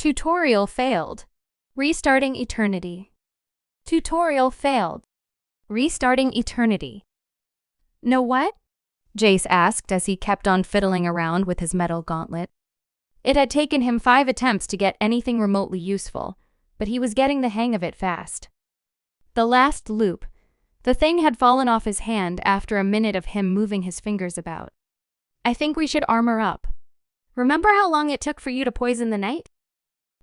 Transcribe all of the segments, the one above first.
Tutorial failed. Restarting eternity. Tutorial failed. Restarting eternity. Know what? Jace asked as he kept on fiddling around with his metal gauntlet. It had taken him 5 attempts to get anything remotely useful, but he was getting the hang of it fast. The last loop. The thing had fallen off his hand after a minute of him moving his fingers about. I think we should armor up. Remember how long it took for you to poison the knight?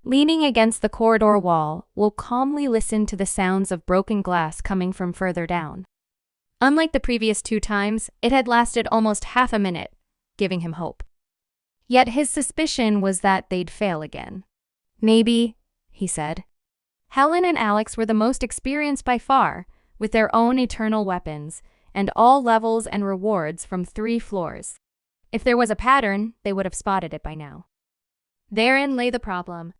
Leaning against the corridor wall, Will calmly listened to the sounds of broken glass coming from further down. Unlike the previous 2 times, it had lasted almost half a minute, giving him hope. Yet his suspicion was that they'd fail again. Maybe, he said. Helen and Alex were the most experienced by far, with their own eternal weapons, and all levels and rewards from 3 floors. If there was a pattern, they would have spotted it by now. Therein lay the problem.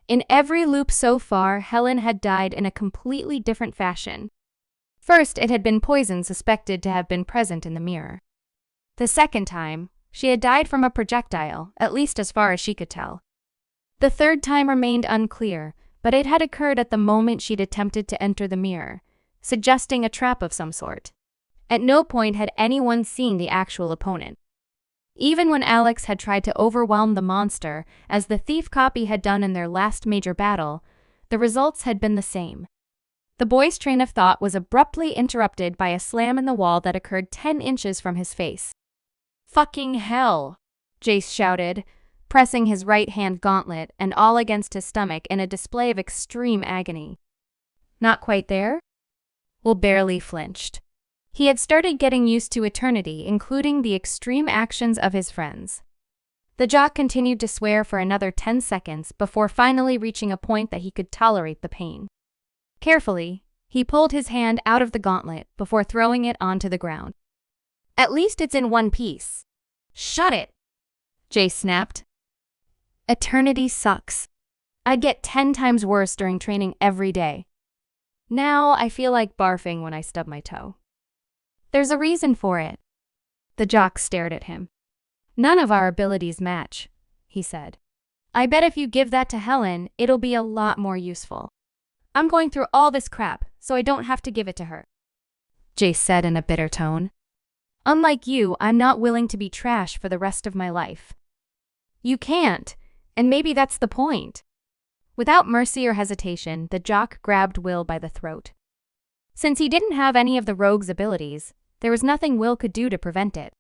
In every loop so far, Helen had died in a completely different fashion. First, it had been poison suspected to have been present in the mirror. The second time, she had died from a projectile, at least as far as she could tell. The third time remained unclear, but it had occurred at the moment she'd attempted to enter the mirror, suggesting a trap of some sort. At no point had anyone seen the actual opponent. Even when Alex had tried to overwhelm the monster, as the thief copy had done in their last major battle, the results had been the same. The boy's train of thought was abruptly interrupted by a slam in the wall that occurred 10 inches from his face. "Fucking hell!" Jace shouted, pressing his right-hand gauntlet and all against his stomach in a display of extreme agony. Not quite there? Will barely flinched. He had started getting used to eternity, including the extreme actions of his friends. The jock continued to swear for another 10 seconds before finally reaching a point that he could tolerate the pain. Carefully, he pulled his hand out of the gauntlet before throwing it onto the ground. "At least it's in one piece." "Shut it!" Jace snapped. "Eternity sucks. I'd get 10 times worse during training every day. Now I feel like barfing when I stub my toe." "There's a reason for it." The jock stared at him. "None of our abilities match," he said. "I bet if you give that to Helen, it'll be a lot more useful. I'm going through all this crap, so I don't have to give it to her," Jace said in a bitter tone. "Unlike you, I'm not willing to be trash for the rest of my life." "You can't, and maybe that's the point." Without mercy or hesitation, the jock grabbed Will by the throat. Since he didn't have any of the rogue's abilities, there was nothing Will could do to prevent it.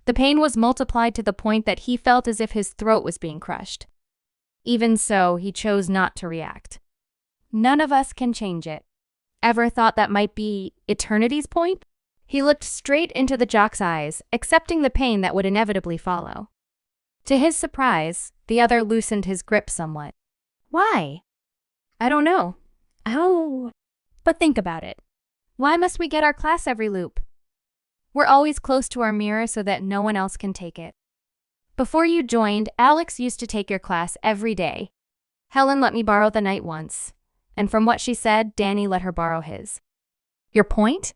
The pain was multiplied to the point that he felt as if his throat was being crushed. Even so, he chose not to react. None of us can change it. Ever thought that might be eternity's point? He looked straight into the jock's eyes, accepting the pain that would inevitably follow. To his surprise, the other loosened his grip somewhat. "Why?" "I don't know. Oh. But think about it. Why must we get our class every loop? We're always close to our mirror so that no one else can take it. Before you joined, Alex used to take your class every day. Helen let me borrow the night once, and from what she said, Danny let her borrow his. Your point?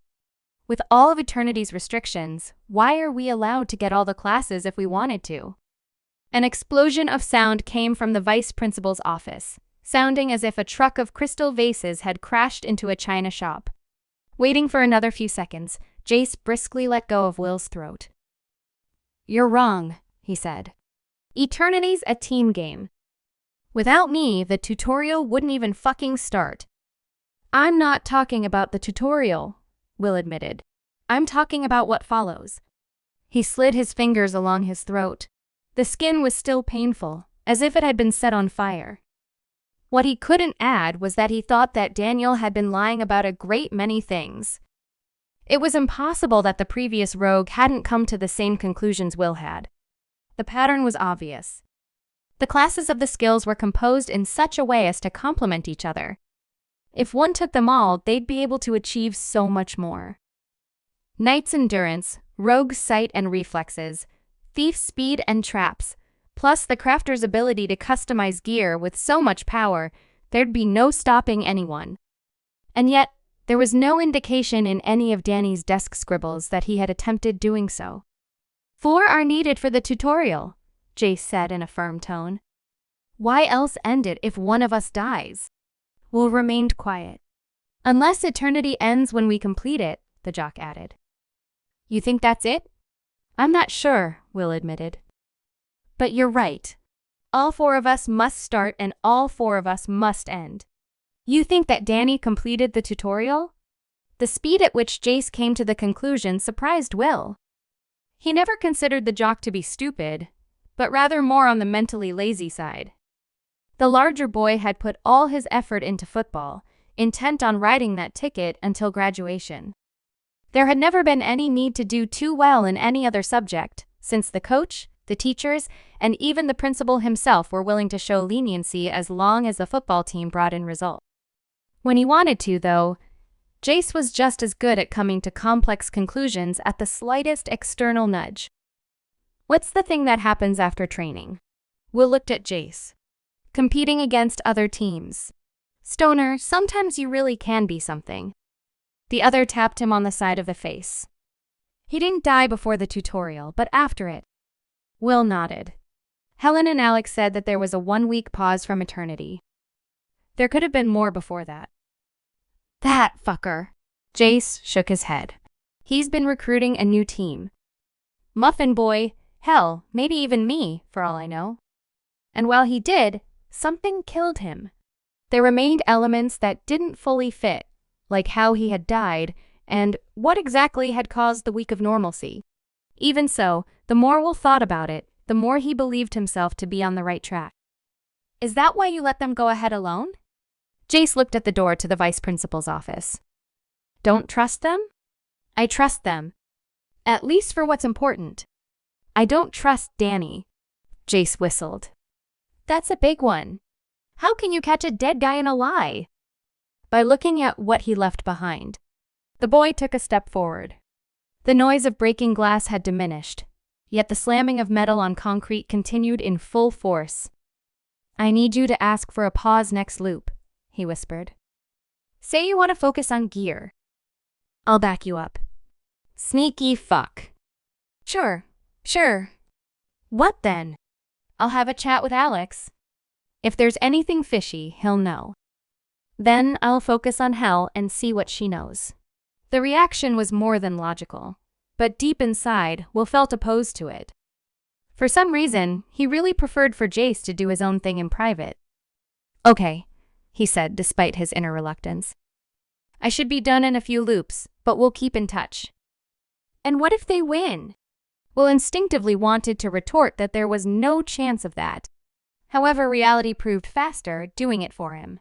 With all of eternity's restrictions, why are we allowed to get all the classes if we wanted to?" An explosion of sound came from the vice principal's office, sounding as if a truck of crystal vases had crashed into a china shop. Waiting for another few seconds, Jace briskly let go of Will's throat. "You're wrong," he said. "Eternity's a team game. Without me, the tutorial wouldn't even fucking start." "I'm not talking about the tutorial," Will admitted. "I'm talking about what follows." He slid his fingers along his throat. The skin was still painful, as if it had been set on fire. What he couldn't add was that he thought that Daniel had been lying about a great many things. It was impossible that the previous rogue hadn't come to the same conclusions Will had. The pattern was obvious. The classes of the skills were composed in such a way as to complement each other. If one took them all, they'd be able to achieve so much more. Knight's endurance, rogue's sight and reflexes, thief's speed and traps, plus the crafter's ability to customize gear with so much power, there'd be no stopping anyone. And yet, there was no indication in any of Danny's desk scribbles that he had attempted doing so. 4 are needed for the tutorial, Jace said in a firm tone. Why else end it if one of us dies? Will remained quiet. Unless eternity ends when we complete it, the jock added. You think that's it? I'm not sure, Will admitted. But you're right. All four of us must start and all four of us must end. You think that Danny completed the tutorial? The speed at which Jace came to the conclusion surprised Will. He never considered the jock to be stupid, but rather more on the mentally lazy side. The larger boy had put all his effort into football, intent on riding that ticket until graduation. There had never been any need to do too well in any other subject, since the coach, the teachers, and even the principal himself were willing to show leniency as long as the football team brought in results. When he wanted to, though, Jace was just as good at coming to complex conclusions at the slightest external nudge. What's the thing that happens after training? Will looked at Jace. Competing against other teams. Stoner, sometimes you really can be something. The other tapped him on the side of the face. He didn't die before the tutorial, but after it. Will nodded. Helen and Alex said that there was a 1-week pause from eternity. There could have been more before that. That fucker. Jace shook his head. He's been recruiting a new team. Muffin Boy, hell, maybe even me, for all I know. And while he did, something killed him. There remained elements that didn't fully fit, like how he had died and what exactly had caused the week of normalcy. Even so, the more Will thought about it, the more he believed himself to be on the right track. Is that why you let them go ahead alone? Jace looked at the door to the vice principal's office. Don't trust them? I trust them. At least for what's important. I don't trust Danny. Jace whistled. That's a big one. How can you catch a dead guy in a lie? By looking at what he left behind. The boy took a step forward. The noise of breaking glass had diminished, yet the slamming of metal on concrete continued in full force. I need you to ask for a pause next loop, he whispered. Say you want to focus on gear. I'll back you up. Sneaky fuck. Sure. What then? I'll have a chat with Alex. If there's anything fishy, he'll know. Then I'll focus on Hel and see what she knows. The reaction was more than logical, but deep inside, Will felt opposed to it. For some reason, he really preferred for Jace to do his own thing in private. Okay, he said despite his inner reluctance. I should be done in a few loops, but we'll keep in touch. And what if they win? Will instinctively wanted to retort that there was no chance of that. However, reality proved faster, doing it for him.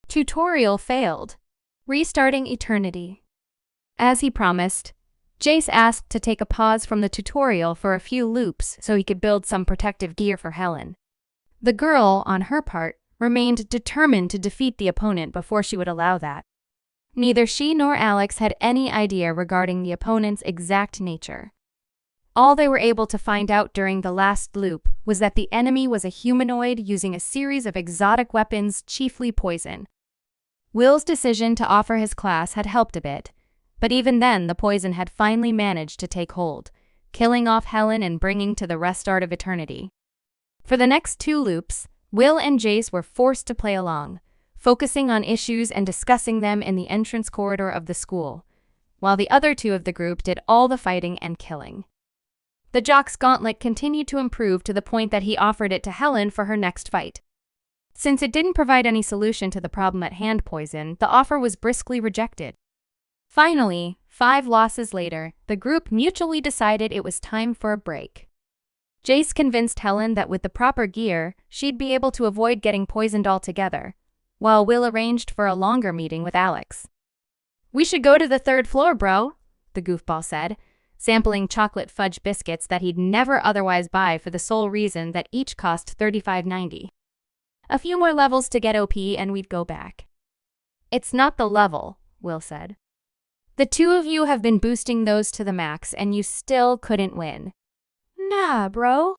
Tutorial failed. Restarting eternity. As he promised, Jace asked to take a pause from the tutorial for a few loops so he could build some protective gear for Helen. The girl, on her part, remained determined to defeat the opponent before she would allow that. Neither she nor Alex had any idea regarding the opponent's exact nature. All they were able to find out during the last loop was that the enemy was a humanoid using a series of exotic weapons, chiefly poison. Will's decision to offer his class had helped a bit, but even then the poison had finally managed to take hold, killing off Helen and bringing to the restart of eternity. For the next 2 loops, Will and Jace were forced to play along, focusing on issues and discussing them in the entrance corridor of the school, while the other 2 of the group did all the fighting and killing. The jock's gauntlet continued to improve to the point that he offered it to Helen for her next fight. Since it didn't provide any solution to the problem at hand, poison, the offer was briskly rejected. Finally, 5 losses later, the group mutually decided it was time for a break. Jace convinced Helen that with the proper gear, she'd be able to avoid getting poisoned altogether, while Will arranged for a longer meeting with Alex. We should go to the 3rd floor, bro, the goofball said, sampling chocolate fudge biscuits that he'd never otherwise buy for the sole reason that each cost $35.90. A few more levels to get OP and we'd go back. It's not the level, Will said. The 2 of you have been boosting those to the max and you still couldn't win. Nah, bro.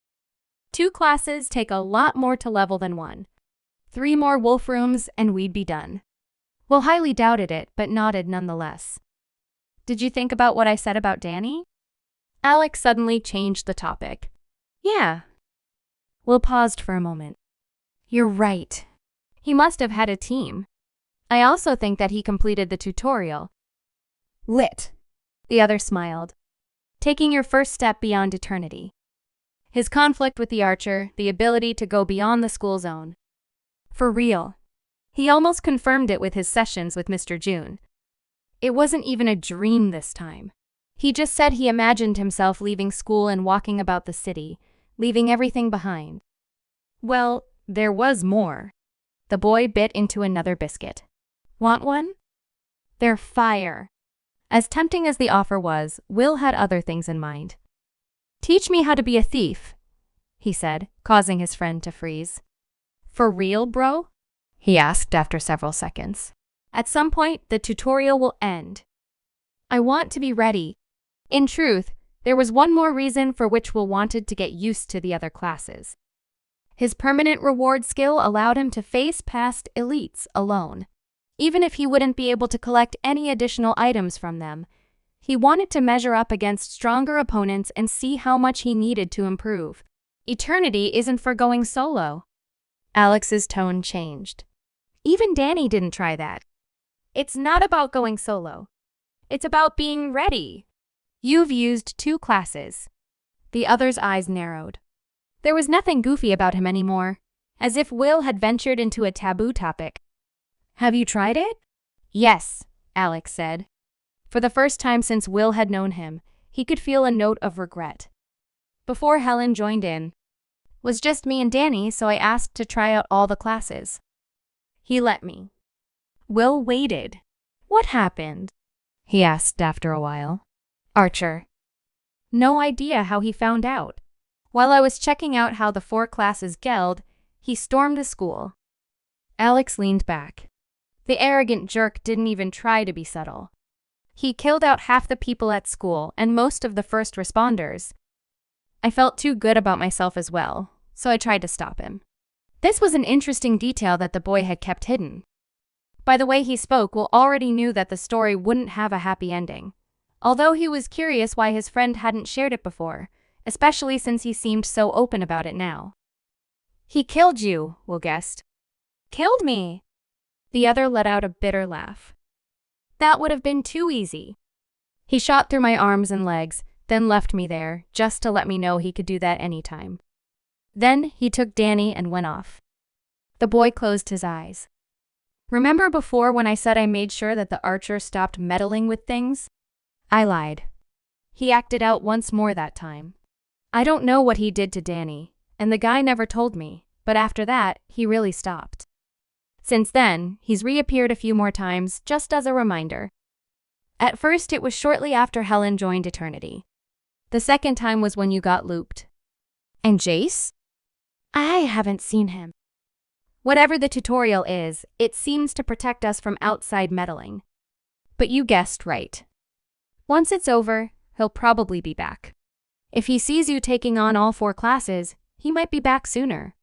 2 classes take a lot more to level than 1. 3 more wolf rooms and we'd be done. Will highly doubted it, but nodded nonetheless. Did you think about what I said about Danny? Alex suddenly changed the topic. Yeah. Will paused for a moment. You're right. He must have had a team. I also think that he completed the tutorial. Lit. The other smiled. Taking your first step beyond eternity. His conflict with the archer, the ability to go beyond the school zone. For real. He almost confirmed it with his sessions with Mr. June. It wasn't even a dream this time. He just said he imagined himself leaving school and walking about the city, leaving everything behind. Well, there was more. The boy bit into another biscuit. Want one? They're fire. As tempting as the offer was, Will had other things in mind. Teach me how to be a thief, he said, causing his friend to freeze. For real, bro? He asked after several seconds. At some point, the tutorial will end. I want to be ready. In truth, there was one more reason for which Will wanted to get used to the other classes. His permanent reward skill allowed him to face past elites alone. Even if he wouldn't be able to collect any additional items from them, he wanted to measure up against stronger opponents and see how much he needed to improve. Eternity isn't for going solo. Alex's tone changed. Even Danny didn't try that. It's not about going solo. It's about being ready. You've used 2 classes. The other's eyes narrowed. There was nothing goofy about him anymore, as if Will had ventured into a taboo topic. Have you tried it? Yes, Alex said. For the first time since Will had known him, he could feel a note of regret. Before Helen joined in, it was just me and Danny, so I asked to try out all the classes. He let me. Will waited. What happened? He asked after a while. Archer. No idea how he found out. While I was checking out how the 4 classes gelled, he stormed the school. Alex leaned back. The arrogant jerk didn't even try to be subtle. He killed out half the people at school and most of the first responders. I felt too good about myself as well, so I tried to stop him. This was an interesting detail that the boy had kept hidden. By the way he spoke, Will already knew that the story wouldn't have a happy ending, although he was curious why his friend hadn't shared it before, especially since he seemed so open about it now. He killed you, Will guessed. Killed me? The other let out a bitter laugh. That would have been too easy. He shot through my arms and legs, then left me there, just to let me know he could do that anytime. Then he took Danny and went off. The boy closed his eyes. Remember before when I said I made sure that the archer stopped meddling with things? I lied. He acted out once more that time. I don't know what he did to Danny, and the guy never told me, but after that, he really stopped. Since then, he's reappeared a few more times, just as a reminder. At first, it was shortly after Helen joined Eternity. The second time was when you got looped. And Jace? I haven't seen him. Whatever the tutorial is, it seems to protect us from outside meddling. But you guessed right. Once it's over, he'll probably be back. If he sees you taking on all 4 classes, he might be back sooner.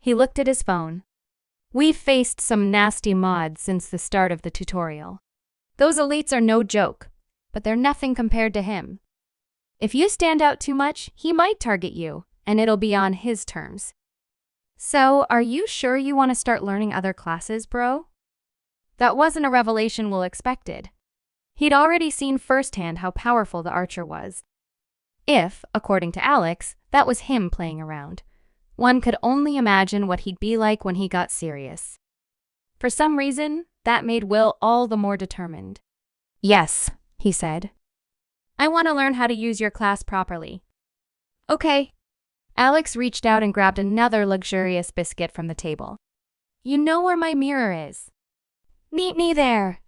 He looked at his phone. We've faced some nasty mods since the start of the tutorial. Those elites are no joke, but they're nothing compared to him. If you stand out too much, he might target you, and it'll be on his terms. So, are you sure you want to start learning other classes, bro? That wasn't a revelation Will expected. He'd already seen firsthand how powerful the archer was. If, according to Alex, that was him playing around. One could only imagine what he'd be like when he got serious. For some reason, that made Will all the more determined. Yes, he said. I want to learn how to use your class properly. Okay. Alex reached out and grabbed another luxurious biscuit from the table. You know where my mirror is. Meet me there.